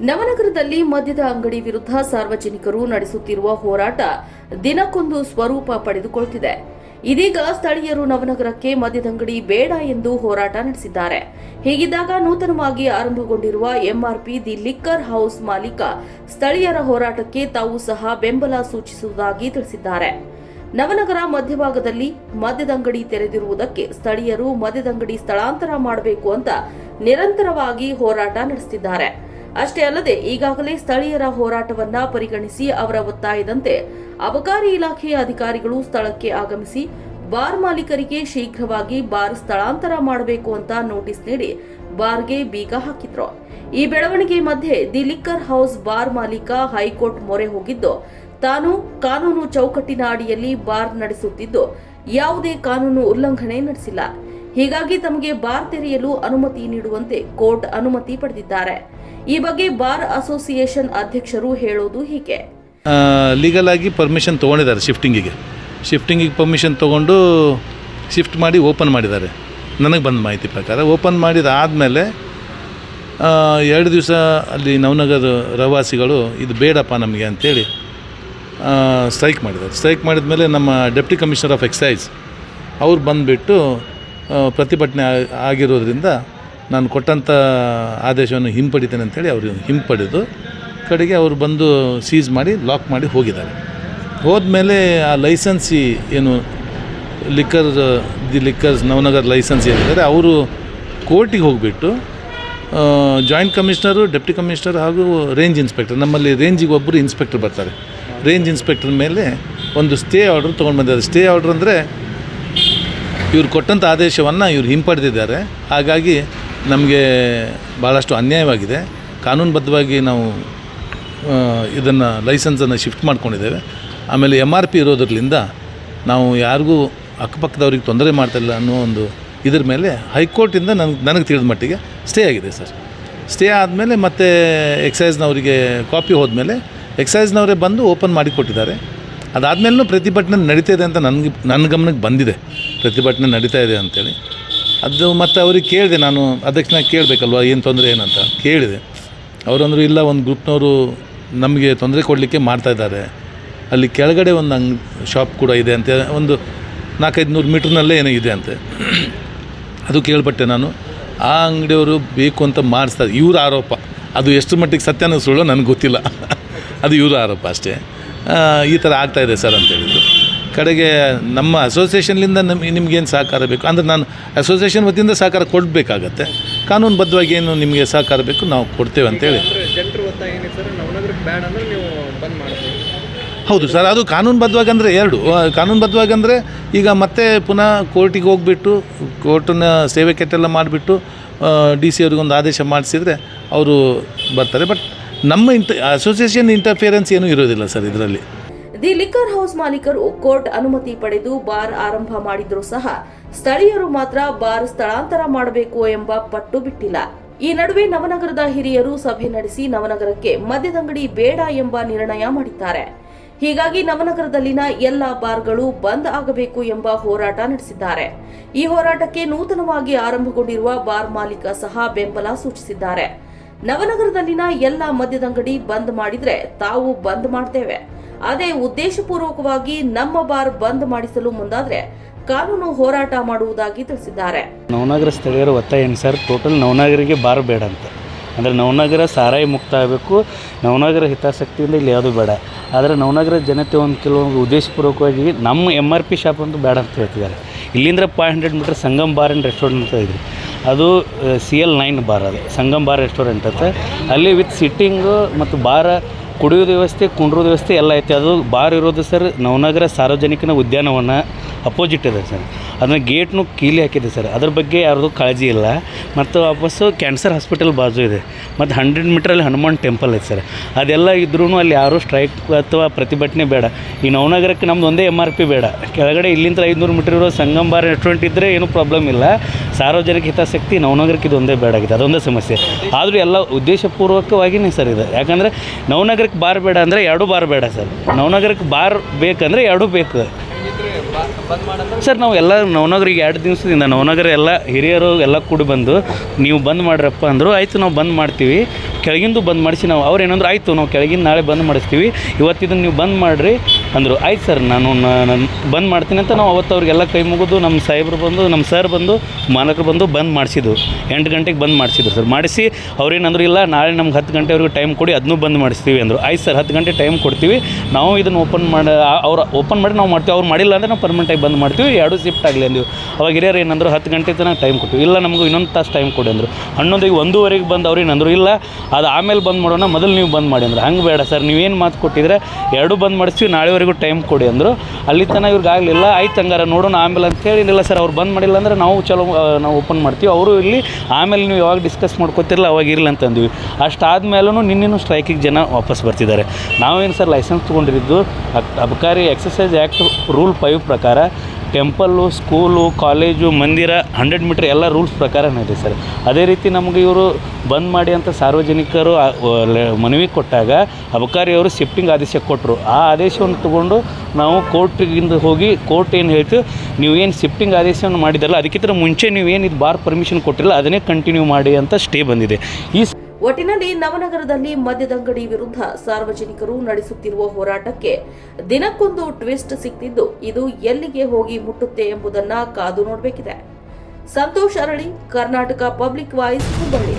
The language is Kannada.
ನವನಗರದಲ್ಲಿ ಮದ್ಯದ ಅಂಗಡಿ ವಿರುದ್ಧ ಸಾರ್ವಜನಿಕರು ನಡೆಸುತ್ತಿರುವ ಹೋರಾಟ ದಿನಕ್ಕೊಂದು ಸ್ವರೂಪ ಪಡೆದುಕೊಳ್ಳುತ್ತಿದೆ. ಇದೀಗ ಸ್ಥಳೀಯರು ನವನಗರಕ್ಕೆ ಮದ್ಯದಂಗಡಿ ಬೇಡ ಎಂದು ಹೋರಾಟ ನಡೆಸಿದ್ದಾರೆ. ಹೀಗಿದ್ದಾಗ ನೂತನವಾಗಿ ಆರಂಭಗೊಂಡಿರುವ ಎಂಆರ್ಪಿ ದಿ ಲಿಕ್ಕರ್ ಹೌಸ್ ಮಾಲೀಕ ಸ್ಥಳೀಯರ ಹೋರಾಟಕ್ಕೆ ತಾವು ಸಹ ಬೆಂಬಲ ಸೂಚಿಸುವುದಾಗಿ ತಿಳಿಸಿದ್ದಾರೆ. ನವನಗರ ಮಧ್ಯಭಾಗದಲ್ಲಿ ಮದ್ಯದಂಗಡಿ ತೆರೆದಿರುವುದಕ್ಕೆ ಸ್ಥಳೀಯರು ಮದ್ಯದಂಗಡಿ ಸ್ಥಳಾಂತರ ಮಾಡಬೇಕು ಅಂತ ನಿರಂತರವಾಗಿ ಹೋರಾಟ ನಡೆಸುತ್ತಿದ್ದಾರೆ. ಅಷ್ಟೇ ಅಲ್ಲದೆ ಈಗಾಗಲೇ ಸ್ಥಳೀಯರ ಹೋರಾಟವನ್ನ ಪರಿಗಣಿಸಿ ಅವರ ಒತ್ತಾಯದಂತೆ ಅಬಕಾರಿ ಇಲಾಖೆಯ ಅಧಿಕಾರಿಗಳು ಸ್ಥಳಕ್ಕೆ ಆಗಮಿಸಿ ಬಾರ್ ಮಾಲೀಕರಿಗೆ ಶೀಘ್ರವಾಗಿ ಬಾರ್ ಸ್ಥಳಾಂತರ ಮಾಡಬೇಕು ಅಂತ ನೋಟಿಸ್ ನೀಡಿ ಬಾರ್ಗೆ ಬೀಗ ಹಾಕಿದ್ರು. ಈ ಬೆಳವಣಿಗೆ ಮಧ್ಯೆ ದಿ ಲಿಕ್ಕರ್ ಹೌಸ್ ಬಾರ್ ಮಾಲೀಕ ಹೈಕೋರ್ಟ್ ಮೊರೆ ಹೋಗಿದ್ದು, ತಾನು ಕಾನೂನು ಚೌಕಟ್ಟಿನ ಅಡಿಯಲ್ಲಿ ಬಾರ್ ನಡೆಸುತ್ತಿದ್ದು ಯಾವುದೇ ಕಾನೂನು ಉಲ್ಲಂಘನೆ ನಡೆಸಿಲ್ಲ. ಹೀಗಾಗಿ ತಮಗೆ ಬಾರ್ ತೆರೆಯಲು ಅನುಮತಿ ನೀಡುವಂತೆ ಕೋರ್ಟ್ ಅನುಮತಿ ಪಡೆದಿದ್ದಾರೆ. ಈ ಬಗ್ಗೆ ಬಾರ್ ಅಸೋಸಿಯೇಷನ್ ಅಧ್ಯಕ್ಷರು ಹೇಳೋದು ಹೀಗೆ. ಲೀಗಲ್ ಆಗಿ ಪರ್ಮಿಷನ್ ತೊಗೊಂಡಿದ್ದಾರೆ. ಶಿಫ್ಟಿಂಗಿಗೆ ಪರ್ಮಿಷನ್ ತೊಗೊಂಡು ಶಿಫ್ಟ್ ಮಾಡಿ ಓಪನ್ ಮಾಡಿದ್ದಾರೆ. ನನಗೆ ಬಂದ ಮಾಹಿತಿ ಪ್ರಕಾರ ಓಪನ್ ಮಾಡಿದಾದಮೇಲೆ 2 ದಿವಸ ಅಲ್ಲಿ ನವನಗರ ರವಾಸಿಗಳು ಇದು ಬೇಡಪ್ಪ ನಮಗೆ ಅಂಥೇಳಿ ಸ್ಟ್ರೈಕ್ ಮಾಡಿದ್ದಾರೆ. ಸ್ಟ್ರೈಕ್ ಮಾಡಿದ ಮೇಲೆ ನಮ್ಮ ಡೆಪ್ಟಿ ಕಮಿಷನರ್ ಆಫ್ ಎಕ್ಸೈಸ್ ಅವ್ರು ಬಂದುಬಿಟ್ಟು ಪ್ರತಿಭಟನೆ ಆಗಿರೋದ್ರಿಂದ ನಾನು ಕೊಟ್ಟಂಥ ಆದೇಶವನ್ನು ಹಿಂಪಡಿತೇನೆ ಅಂತೇಳಿ ಅವರು ಹಿಂಪಡೆದು ಕಡೆಗೆ ಅವರು ಬಂದು ಸೀಸ್ ಮಾಡಿ ಲಾಕ್ ಮಾಡಿ ಹೋಗಿದ್ದಾರೆ. ಹೋದ್ಮೇಲೆ ಆ ಲೈಸೆನ್ಸಿ ಏನು ದಿ ಲಿಕ್ಕರ್ಸ್ ನವನಗರ್ ಲೈಸೆನ್ಸ್ ಏನಿದ್ದಾರೆ ಅವರು ಕೋರ್ಟಿಗೆ ಹೋಗಿಬಿಟ್ಟು ಜಾಯಿಂಟ್ ಕಮಿಷನರು, ಡೆಪ್ಟಿ ಕಮಿಷನರ್ ಹಾಗೂ ರೇಂಜ್ ಇನ್ಸ್ಪೆಕ್ಟರ್, ನಮ್ಮಲ್ಲಿ ರೇಂಜಿಗೆ ಒಬ್ಬರು ಇನ್ಸ್ಪೆಕ್ಟರ್ ಬರ್ತಾರೆ, ರೇಂಜ್ ಇನ್ಸ್ಪೆಕ್ಟರ್ ಮೇಲೆ ಒಂದು ಸ್ಟೇ ಆರ್ಡರ್ ತೊಗೊಂಡು ಬಂದಿದ್ದಾರೆ. ಸ್ಟೇ ಆರ್ಡರ್ ಅಂದರೆ ಇವ್ರು ಕೊಟ್ಟಂಥ ಆದೇಶವನ್ನು ಇವ್ರು ಹಿಂಪಡೆದಿದ್ದಾರೆ. ಹಾಗಾಗಿ ನಮಗೆ ಭಾಳಷ್ಟು ಅನ್ಯಾಯವಾಗಿದೆ. ಕಾನೂನುಬದ್ಧವಾಗಿ ನಾವು ಇದನ್ನು ಲೈಸೆನ್ಸನ್ನು ಶಿಫ್ಟ್ ಮಾಡ್ಕೊಂಡಿದ್ದೇವೆ. ಆಮೇಲೆ MRP ಇರೋದ್ರಿಂದ ನಾವು ಯಾರಿಗೂ ಅಕ್ಕಪಕ್ಕದವ್ರಿಗೆ ತೊಂದರೆ ಮಾಡ್ತಾಯಿಲ್ಲ ಅನ್ನೋ ಒಂದು ಇದ್ರ ಮೇಲೆ ಹೈಕೋರ್ಟಿಂದ ನನಗೆ ತಿಳಿದ ಮಟ್ಟಿಗೆ ಸ್ಟೇ ಆಗಿದೆ ಸರ್. ಸ್ಟೇ ಆದಮೇಲೆ ಮತ್ತೆ ಎಕ್ಸೈಸ್ನವರಿಗೆ ಕಾಪಿ ಹೋದ್ಮೇಲೆ ಎಕ್ಸೈಸ್ನವರೇ ಬಂದು ಓಪನ್ ಮಾಡಿ ಕೊಟ್ಟಿದ್ದಾರೆ. ಅದಾದಮೇಲೂ ಪ್ರತಿಭಟನೆ ನಡೀತಾ ಇದೆ ಅಂತ ನನ್ನ ಗಮನಕ್ಕೆ ಬಂದಿದೆ. ಪ್ರತಿಭಟನೆ ನಡೀತಾ ಇದೆ ಅಂತೇಳಿ ಅದು ಮತ್ತು ಅವ್ರಿಗೆ ಕೇಳಿದೆ, ನಾನು ಅಧ್ಯಕ್ಷನಾಗಿ ಕೇಳಬೇಕಲ್ವ ಏನು ತೊಂದರೆ ಏನಂತ ಕೇಳಿದೆ. ಅವರಂದರು ಇಲ್ಲ, ಒಂದು ಗ್ರೂಪ್ನವರು ನಮಗೆ ತೊಂದರೆ ಕೊಡಲಿಕ್ಕೆ ಮಾಡ್ತಾಯಿದ್ದಾರೆ, ಅಲ್ಲಿ ಕೆಳಗಡೆ ಒಂದು ಶಾಪ್ ಕೂಡ ಇದೆ ಅಂತ, ಒಂದು 400-500 ಮೀಟ್ರ್ನಲ್ಲೇ ಏನೋ ಇದೆ ಅಂತೆ. ಅದು ಕೇಳ್ಪಟ್ಟೆ ನಾನು. ಆ ಅಂಗಡಿಯವರು ಬೇಕು ಅಂತ ಮಾಡಿಸ್ತಾರೆ, ಇವ್ರ ಆರೋಪ. ಅದು ಎಷ್ಟು ಮಟ್ಟಿಗೆ ಸತ್ಯನೋ ಸುಳ್ಳೋ ನನಗೆ ಗೊತ್ತಿಲ್ಲ, ಅದು ಇವ್ರ ಆರೋಪ ಅಷ್ಟೇ. ಈ ಥರ ಆಗ್ತಾಯಿದೆ ಸರ್ ಅಂತೇಳಿದ್ರು. ಕಡೆಗೆ ನಮ್ಮ ಅಸೋಸಿಯೇಷನ್ಲಿಂದ ನಿಮಗೇನು ಸಹಕಾರ ಬೇಕು ಅಂದರೆ ನಾನು ಅಸೋಸಿಯೇಷನ್ ವತಿಯಿಂದ ಸಹಕಾರ ಕೊಡಬೇಕಾಗತ್ತೆ. ಕಾನೂನುಬದ್ಧವಾಗಿ ಏನು ನಿಮಗೆ ಸಹಕಾರ ಬೇಕು ನಾವು ಕೊಡ್ತೇವೆ ಅಂತೇಳಿ. ಹೌದು ಸರ್, ಅದು ಕಾನೂನುಬದ್ಧವಾಗಿ ಅಂದರೆ 2 ಕಾನೂನುಬದ್ಧವಾಗಿ ಅಂದರೆ ಈಗ ಮತ್ತೆ ಪುನಃ ಕೋರ್ಟಿಗೆ ಹೋಗಿಬಿಟ್ಟು ಕೋರ್ಟನ್ನ ಸೇವೆ ಕೆಟ್ಟೆಲ್ಲ ಮಾಡಿಬಿಟ್ಟು DC ಅವ್ರಿಗೊಂದು ಆದೇಶ ಮಾಡಿಸಿದರೆ ಅವರು ಬರ್ತಾರೆ. ಬಟ್ ನಮ್ಮ ಅಸೋಸಿಯೇಷನ್ ಇಂಟರ್ಫಿಯರೆನ್ಸ್ ಏನೂ ಇರೋದಿಲ್ಲ ಸರ್ ಇದರಲ್ಲಿ. ದಿ ಲಿಕ್ಕರ್ ಹೌಸ್ ಮಾಲೀಕರು ಕೋರ್ಟ್ ಅನುಮತಿ ಪಡೆದು ಬಾರ್ ಆರಂಭ ಮಾಡಿದ್ರೂ ಸಹ ಸ್ಥಳೀಯರು ಮಾತ್ರ ಬಾರ್ ಸ್ಥಳಾಂತರ ಮಾಡಬೇಕು ಎಂಬ ಪಟ್ಟು ಬಿಟ್ಟಿಲ್ಲ. ಈ ನಡುವೆ ನವನಗರದ ಹಿರಿಯರು ಸಭೆ ನಡೆಸಿ ನವನಗರಕ್ಕೆ ಮದ್ಯದಂಗಡಿ ಬೇಡ ಎಂಬ ನಿರ್ಣಯ ಮಾಡಿದ್ದಾರೆ. ಹೀಗಾಗಿ ನವನಗರದಲ್ಲಿನ ಎಲ್ಲ ಬಾರ್ಗಳು ಬಂದ್ ಆಗಬೇಕು ಎಂಬ ಹೋರಾಟ ನಡೆಸಿದ್ದಾರೆ. ಈ ಹೋರಾಟಕ್ಕೆ ನೂತನವಾಗಿ ಆರಂಭಗೊಂಡಿರುವ ಬಾರ್ ಮಾಲೀಕ ಸಹ ಬೆಂಬಲ ಸೂಚಿಸಿದ್ದಾರೆ. ನವನಗರದಲ್ಲಿನ ಎಲ್ಲ ಮದ್ಯದಂಗಡಿ ಬಂದ್ ಮಾಡಿದ್ರೆ ತಾವು ಬಂದ್ ಮಾಡ್ತೇವೆ, ಅದೇ ಉದ್ದೇಶಪೂರ್ವಕವಾಗಿ ನಮ್ಮ ಬಾರ್ ಬಂದ್ ಮಾಡಿಸಲು ಮುಂದಾದ್ರೆ ಕಾನೂನು ಹೋರಾಟ ಮಾಡುವುದಾಗಿ ತಿಳಿಸಿದ್ದಾರೆ. ನವನಗರ ಸ್ಥಳೀಯರ ಒತ್ತಾಯ ಏನು ಸರ್, ಟೋಟಲ್ ನವನಗರಿಗೆ ಬಾರ್ ಬೇಡ ಅಂತ. ಅಂದರೆ ನವನಗರ ಸಾರಾಯಿ ಮುಕ್ತ ಆಗಬೇಕು, ನವನಗರ ಹಿತಾಸಕ್ತಿಯಿಂದ ಇಲ್ಲಿ ಯಾವುದು ಬೇಡ. ಆದರೆ ನವನಗರ ಜನತೆ ಒಂದು ಕೆಲವೊಂದು ಉದ್ದೇಶಪೂರ್ವಕವಾಗಿ ನಮ್ಮ MRP ಶಾಪ್ ಅಂತೂ ಬೇಡ ಅಂತ ಹೇಳ್ತಿದ್ದಾರೆ. ಇಲ್ಲಿಂದ 500 metre Sangam bar and restaurant ಅಂತ ಇದೆ, ಅದು CL9 ಬಾರ್, ಅದು ಸಂಗಮ್ ಬಾರ್ ರೆಸ್ಟೋರೆಂಟ್ ಅಂತ. ಅಲ್ಲಿ ವಿತ್ ಸಿಟ್ಟಿಂಗು ಮತ್ತು ಬಾರ ಕುಡಿಯೋದು ವ್ಯವಸ್ಥೆ, ಕುಂಡ್ರೋದು ವ್ಯವಸ್ಥೆ ಎಲ್ಲ ಐತೆ. ಅದು ಬಾರ್ ಇರೋದು ಸರ್ ನವನಗರ ಸಾರ್ವಜನಿಕನ ಉದ್ಯಾನವನ ಅಪೋಸಿಟ್ ಇದೆ ಸರ್. ಅದನ್ನ ಗೇಟ್ನು ಕೀಲಿ ಹಾಕಿದೆ ಸರ್, ಅದ್ರ ಬಗ್ಗೆ ಯಾರ್ದು ಕಾಳಜಿ ಇಲ್ಲ. ಮತ್ತು ವಾಪಸ್ಸು ಕ್ಯಾನ್ಸರ್ ಹಾಸ್ಪಿಟಲ್ ಬಾಜು ಇದೆ, ಮತ್ತು 100 ಮೀಟ್ರಲ್ಲಿ ಹನುಮಾನ್ ಟೆಂಪಲ್ ಐತೆ ಸರ್. ಅದೆಲ್ಲ ಇದ್ರೂ ಅಲ್ಲಿ ಯಾರೂ ಸ್ಟ್ರೈಕ್ ಅಥವಾ ಪ್ರತಿಭಟನೆ ಬೇಡ. ಈ ನವನಗರಕ್ಕೆ ನಮ್ದು ಒಂದೇ MRP ಬೇಡ. ಕೆಳಗಡೆ ಇಲ್ಲಿಂದ 500 ಮೀಟರ್ ಇರೋ ಸಂಗಮ್ ಬಾರ್ ರೆಸ್ಟೋರೆಂಟ್ ಇದ್ದರೆ ಏನೂ ಪ್ರಾಬ್ಲಮ್ ಇಲ್ಲ. ಸಾರ್ವಜನಿಕ ಹಿತಾಸಕ್ತಿ ನವನಗರಕ್ಕೆ ಇದು ಒಂದೇ ಬೇಡ ಆಗಿದೆ, ಅದೊಂದೇ ಸಮಸ್ಯೆ. ಆದರೂ ಎಲ್ಲ ಉದ್ದೇಶಪೂರ್ವಕವಾಗಿಯೇ ಸರ್ ಇದೆ. ಯಾಕಂದರೆ ನವನಗರಕ್ಕೆ ಬಾರ್ ಬೇಡ ಅಂದರೆ 2 ಬಾರ್ ಬೇಡ ಸರ್. ನವನಗರಕ್ಕೆ ಬಾರ್ ಬೇಕಂದರೆ 2 ಬೇಕು. ಸರ್ ನಾವು ಎಲ್ಲ ನವನಗರಿಗೆ 2 ದಿವಸದಿಂದ ನವನಗರ ಎಲ್ಲ ಹಿರಿಯರು ಎಲ್ಲ ಕೂಡಿ ಬಂದು ನೀವು ಬಂದ್ ಮಾಡ್ರಪ್ಪ ಅಂದರು. ಆಯಿತು ನಾವು ಬಂದ್ ಮಾಡ್ತೀವಿ, ಕೆಳಗಿಂದು ಬಂದ್ ಮಾಡಿಸಿ ನಾವು ಅವ್ರು ಏನಂದ್ರು ಆಯಿತು ನಾವು ಕೆಳಗಿಂದ ನಾಳೆ ಬಂದ್ ಮಾಡಿಸ್ತೀವಿ, ಇವತ್ತಿದನ್ನು ನೀವು ಬಂದ್ ಮಾಡಿರಿ ಅಂದರು. ಆಯ್ತು ಸರ್ ನಾನು ಬಂದ್ ಮಾಡ್ತೀನಿ ಅಂತ ನಾವು ಅವತ್ತು ಅವ್ರಿಗೆಲ್ಲ ಕೈ ಮುಗಿದು ನಮ್ಮ ಸಾಹೇಬ್ರು ಬಂದು ನಮ್ಮ ಸರ್ ಬಂದು ಮಾಲಕರು ಬಂದು ಬಂದ್ ಮಾಡಿಸಿದ್ದು. 8 ಗಂಟೆಗೆ ಬಂದ್ ಮಾಡಿಸಿದ್ರು ಸರ್. ಮಾಡಿಸಿ ಅವ್ರೇನಂದ್ರು ಇಲ್ಲ ನಾಳೆ ನಮ್ಗೆ 10 ಗಂಟೆವರೆಗೂ ಟೈಮ್ ಕೊಡಿ, ಅದನ್ನೂ ಬಂದ್ ಮಾಡಿಸ್ತೀವಿ ಅಂದರು. ಆಯ್ತು ಸರ್ 10 ಗಂಟೆ ಟೈಮ್ ಕೊಡ್ತೀವಿ, ನಾವು ಇದನ್ನು ಓಪನ್ ಮಾಡಿ ನಾವು ಮಾಡ್ತೀವಿ, ಅವ್ರು ಮಾಡಿಲ್ಲ ಅಂದರೆ ನಾವು ಪರ್ಮನೆಂಟಾಗಿ ಬಂದ್ ಮಾಡ್ತೀವಿ, 2 ಶಿಫ್ಟ್ ಆಗಲಿ ಅಂದಿವಿ. ಅವಾಗ ಹಿರಿಯರು ಏನಂದ್ರು 10 ಗಂಟೆ ತನಕ ಟೈಮ್ ಕೊಟ್ಟು, ಇಲ್ಲ ನಮಗೂ ಇನ್ನೊಂದು ತಾಸು ಟೈಮ್ ಕೊಡಿ ಅಂದರು. 11:30 ಬಂದು ಅವ್ರು ಏನಂದ್ರು ಇಲ್ಲ ಅದು ಆಮೇಲೆ ಬಂದ್ ಮಾಡೋಣ, ಮೊದಲು ನೀವು ಬಂದ್ ಮಾಡಿ ಅಂದ್ರೆ. ಹಂಗೆ ಬೇಡ ಸರ್, ನೀವೇನು ಮಾತು ಕೊಟ್ಟಿದ್ರೆ 2 ಬಂದ್ ಮಾಡಿಸ್ತೀವಿ, ನಾಳೆವರೆಗೂ ಟೈಮ್ ಕೊಡಿ ಅಂದರು. ಅಲ್ಲಿ ತನಕ ಇವ್ರಿಗೆ ಆಗಲಿಲ್ಲ. ಆಯ್ತು ಹಂಗಾರ ನೋಡೋಣ ಆಮೇಲೆ ಅಂತೇಳಿ, ಇಲ್ಲ ಸರ್ ಅವ್ರು ಬಂದ್ ಮಾಡಿಲ್ಲ ಅಂದರೆ ನಾವು ನಾವು ಓಪನ್ ಮಾಡ್ತೀವಿ, ಅವರು ಇಲ್ಲಿ ಆಮೇಲೆ ನೀವು ಯಾವಾಗ ಡಿಸ್ಕಸ್ ಮಾಡ್ಕೊತಿರಲ್ಲ ಅವಾಗ ಇರಲಿ ಅಂತಂದ್ವಿ. ಅಷ್ಟಾದ್ಮೇಲೂ ನಿನ್ನೇನು ಸ್ಟ್ರೈಕಿಗೆ ಜನ ವಾಪಸ್ ಬರ್ತಿದ್ದಾರೆ. ನಾವೇನು ಸರ್ ಲೈಸೆನ್ಸ್ ತೊಗೊಂಡಿದ್ದು ಅಬಕಾರಿ ಎಕ್ಸಸೈಸ್ ಆ್ಯಕ್ಟ್ ರೂಲ್ 5 ಪ್ರಕಾರ ಟೆಂಪಲ್ಲು, ಸ್ಕೂಲು, ಕಾಲೇಜು, ಮಂದಿರ 100 ಮೀಟ್ರ್ ಎಲ್ಲ ರೂಲ್ಸ್ ಪ್ರಕಾರನೇ ಇದೆ ಸರ್. ಅದೇ ರೀತಿ ನಮಗೆ ಇವರು ಬಂದ್ ಮಾಡಿ ಅಂತ ಸಾರ್ವಜನಿಕರು ಮನವಿ ಕೊಟ್ಟಾಗ ಅಬಕಾರಿಯವರು ಶಿಫ್ಟಿಂಗ್ ಆದೇಶ ಕೊಟ್ಟರು. ಆ ಆದೇಶವನ್ನು ತಗೊಂಡು ನಾವು ಕೋರ್ಟಿಗಿಂದ ಹೋಗಿ ಕೋರ್ಟ್ ಏನು ಹೇಳ್ತು, ನೀವೇನು ಶಿಫ್ಟಿಂಗ್ ಆದೇಶವನ್ನು ಮಾಡಿದಾರಲ್ಲ ಅದಕ್ಕಿಂತ ಮುಂಚೆ ನೀವೇನು ಇದು ಬಾರ್ ಪರ್ಮಿಷನ್ ಕೊಟ್ಟಿಲ್ಲ ಅದನ್ನೇ ಕಂಟಿನ್ಯೂ ಮಾಡಿ ಅಂತ ಸ್ಟೇ ಬಂದಿದೆ. ಒಟ್ಟಿನಲ್ಲಿ ನವನಗರದಲ್ಲಿ ಮದ್ಯದಂಗಡಿ ವಿರುದ್ಧ ಸಾರ್ವಜನಿಕರು ನಡೆಸುತ್ತಿರುವ ಹೋರಾಟಕ್ಕೆ ದಿನಕ್ಕೊಂದು ಟ್ವಿಸ್ಟ್ ಸಿಕ್ತಿದ್ದು, ಇದು ಎಲ್ಲಿಗೆ ಹೋಗಿ ಮುಟ್ಟುತ್ತೆ ಎಂಬುದನ್ನ ಕಾದು ನೋಡಬೇಕಿದೆ. ಸಂತೋಷ್ ಅರಳಿ, ಕರ್ನಾಟಕ ಪಬ್ಲಿಕ್ ವಾಯ್ಸ್, ಹುಬ್ಬಳ್ಳಿ.